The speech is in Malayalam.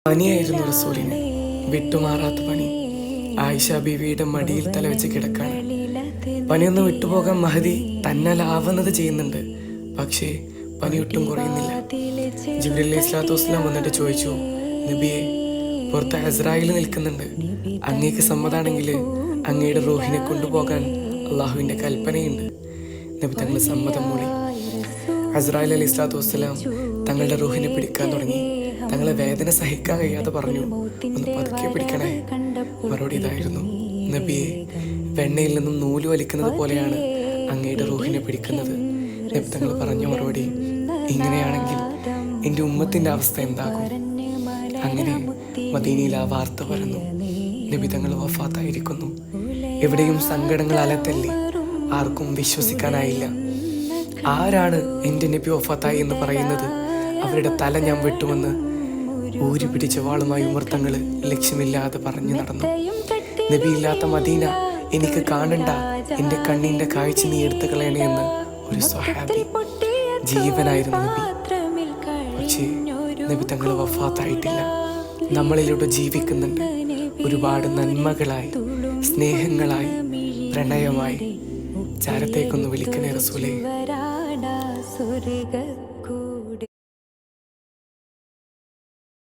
പനിയായിരുന്നു റസൂലിന്, വിട്ടുമാറാത്ത പനി. ആയിഷ ബീവിയുടെ മടിയിൽ തലവെച്ച് കിടക്കാണ്. പനിയൊന്ന് വിട്ടുപോകാൻ മഹദി തന്നാലാവുന്നത് ചെയ്യുന്നുണ്ട്, പക്ഷേ പനി ഒട്ടും കുറയുന്നില്ല. ജിബ്രീൽ അലൈഹിസ്സലാത്തു വസ്സലാം വന്നിട്ട് ചോദിച്ചു, നബിയെ, പുറത്ത് അസ്രായിൽ നിൽക്കുന്നുണ്ട്, അങ്ങേക്ക് സമ്മതാണെങ്കിൽ അങ്ങയുടെ റൂഹിനെ കൊണ്ടുപോകാൻ അള്ളാഹുവിൻ്റെ കൽപ്പനയുണ്ട്. നബി തങ്ങൾ സമ്മതം മൂളി. അസ്രായിൽ അലൈഹിസ്സലാത്തു വസ്സലാം തങ്ങളുടെ റൂഹിനെ പിടിക്കാൻ തുടങ്ങി. തങ്ങളെ വേദന സഹിക്കാൻ കഴിയാതെ പറഞ്ഞു, ഒന്ന് പതുക്കെ പിടിക്കണേ. മറുപടി ഇതായിരുന്നു, നബിയെ, വെണ്ണയിൽ നിന്നും നൂല് വലിക്കുന്നത് പോലെയാണ് അങ്ങയുടെ റൂഹിനെ പിടിക്കുന്നത്. നബി തങ്ങൾ പറഞ്ഞ മറുപടി, ഇങ്ങനെയാണെങ്കിൽ എൻ്റെ ഉമ്മത്തിൻ്റെ അവസ്ഥ എന്താകും? അങ്ങനെ മദീനയിൽ ആ വാർത്ത പരന്നു, നബി തങ്ങൾ വഫാത്തായിരിക്കുന്നു. എവിടെയും സങ്കടങ്ങൾ അലത്തല്ലി. ആർക്കും വിശ്വസിക്കാനായില്ല. ആരാണ് എൻ്റെ നബി വഫാത്തായി എന്ന് പറയുന്നത്? അവരുടെ തല ഞാൻ വെട്ടുമെന്ന് ഊരി പിടിച്ച വാളുമായി ഉമർത്തങ്ങൾ ലക്ഷ്യമില്ലാതെ പറഞ്ഞു നടന്നു. നബിയില്ലാത്ത മദീന എനിക്ക് കാണണ്ട, എൻ്റെ കണ്ണിൻ്റെ കാഴ്ച നീ എടുത്തു കളയണേ എന്ന് ഒരു സ്വഹാബി. ജീവനായിരുന്നു നബി. പക്ഷേ നബി തങ്ങൾ വഫാത്തായിട്ടില്ല. നമ്മളിലൂടെ ജീവിക്കുന്നുണ്ട്, ഒരുപാട് നന്മകളായി, സ്നേഹങ്ങളായി, പ്രണയമായി. ചാരത്തേക്കൊന്ന് വിളിക്കണേ റസൂലേ.